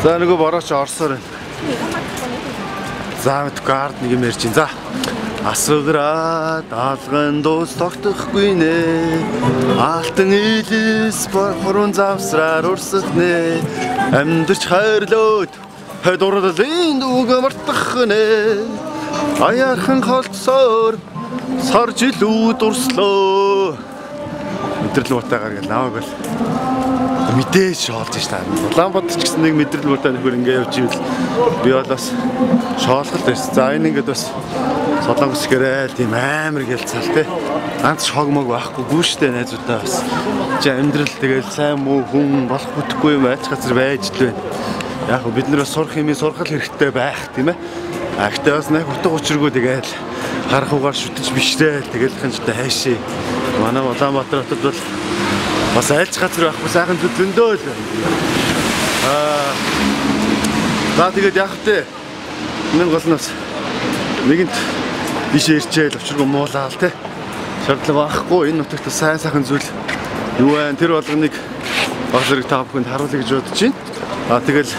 За нөгөө борооч орсоор байна. За мэдгүй ард нэг юм ярьж чинь. За. Асграа даалган дуус тогтохгүй нэ. Алтан илэс хорон завсраар урсах нэ. Амьдч хайрлоод хөдөрлөлийн дүүг мартах нэ. Аяархан холцоор сар жилүүд урслоо. Мэдрэл уутаагаар гэл наваг бол мэдээж шоолж штэ. Улаанбаатар ч гэсэн нэг мэдрэл уутаа нөхөр ингэ явж ивэл би бол бас шоолголт байсан. За энэ ингээд бас Солонгос гэрэл тийм амар гэлцэл те. Ганц шогмог байхгүй гүүштэй найзуудаа бас чи амьдрал тэгэл сайн муу хүн болох бүтгүй юм айлч газар байж л байна. Яг бид нар бас сурах юм сургал хэрэгтэй байх тийм ээ. Гэхдээ бас нэг утга учиргүй тэгэл харах угаар шүтэж бишрээ тэгэл хэнжтэй хайшээ. Манай Улаанбаатар хотод бол бас айлч газар байхгүй сайхан зөндөө л байна. За тэгээд яг тэ нэг гол нь бас нэгэнт биш ирчээл өчргөө муулаал те. Шаардлага байхгүй энэ нутагт сайн сайхан зүйл юу вэ? Тэр болгоныг баг зэрэг та бүхэнд харуулъя гэж бодож байна. Тэгэл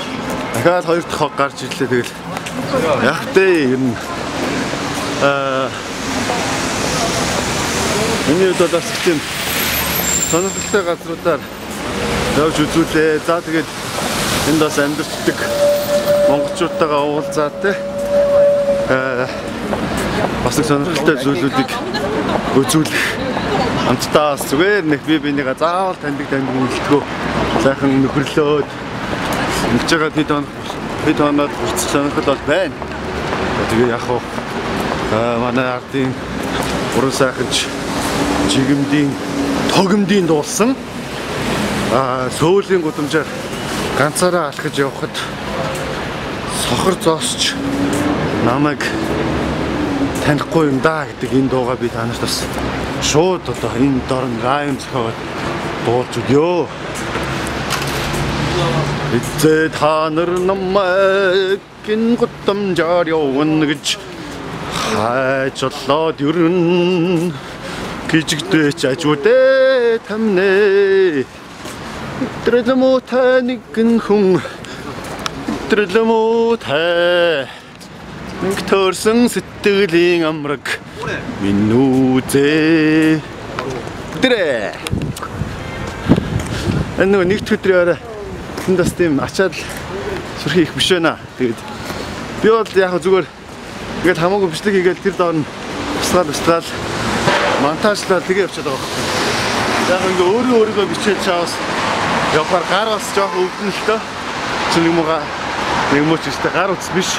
дахиад хоёр дахь хог гарч ирлээ тэгэл яг тэ ер нь энэ үед бас тийм сонирхолтой газруудаар явж үзүүлээ. За тэгээд энд бас амьдарчдаг монголчуудтайгаа уулзаад те бас нэг сонирхолтой зүйлүүдийг үзүүлэх хамтдаа зүгээр нэг бинийгаа заавал таньдаг үлдгөө сайхан нөхөрлөөд ингэж байгаа хэд хоноод хүрчих сонирхол бол байна. Тэгээ яг хоо манай ардын уран сайханч жигэмдийн тогомдын дуулсан сөүлийн гудамжаар ганцаараа алхаж явхад сохор зоосч намайг танихгүй юм да гэдэг энэ дуугаа би танарт бас шууд одоо энэ дорн райм зохиоод дуулж өгөө. Эцээ та нар намайг гин гудамжаар явна гэж хайжлаад ерөн гिजгдэж ажуудэ тамнэ. Өдрөлмөө та нэгэн хүн өдрөлмөө та нэг төрсөн сэтгэлийн амраг минь үзээ. Тэрэ. Энэ нэг өдрөөр энд бас тийм ачаал сүрхий их биш байна. Тэгээд би бол яг зүгээр ингээд хамаагүй бичлэг хийгээл тэр доор нь устгаал монтажлаа тэгээ явчихад байгаа байхгүй. Яг ингээ өөрийгөө бичээд чаавс явахаар гар бас жоох өвдөн л тоо. Чи нэг мөч өстэй гар утас биш.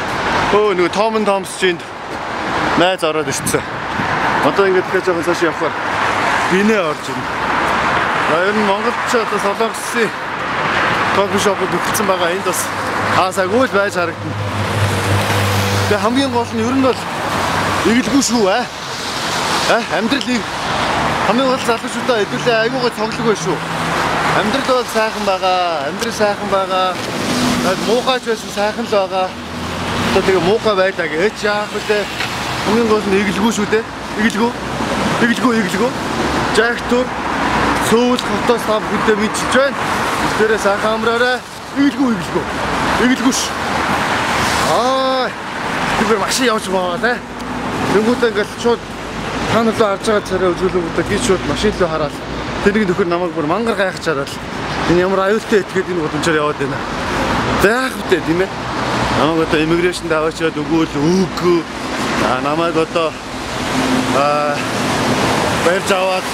Нөгөө Том Томсчинд найз ороод ирсэн. Одоо ингээд дахиад жоохон цааш явахаар бинэ орж ирнэ. Ер нь Монголч одоо Солонгосын кофе шопод өгсөн байгаа. Энд бас хаасаагүй л байж харагдана. Тэгээ хамгийн гол нь ер нь бол эгэлгүй шүү амьдралыг хамгийн гол залуучуудаа хэдүүлээ айгуугаа тоглог байх шүү. Амьдрал бол сайхан байгаа. Амьдрал сайхан байгаа. Муухайч байсан сайхан л байгаа. Одоо тэгээ муухай байлаа гэж яах вэ? Хамгийн гол нь эгэлгүй шүү дээ. Эгэлгүй. Жагтур сөүл хотоос та бүхэндээ мэдчихэж байна. Тэрээ сайхан амраарай. Эгэлгүй ш. Тэр машин явж байгаа те. Тэнгүүтээ ингээл шууд та нар руу харж байгаа царай үзүүлэнгүүтээ би шууд машин руу хараад тэрний нөхөр намайг бүр мангар гайхаж хараад энэ ямар аюултай этгээд энэ гудамжаар яваад байна. За яах вэ тийм ээ? Намайг одоо иммиграшнд аваачаад өгөөл намайг одоо барьж аваад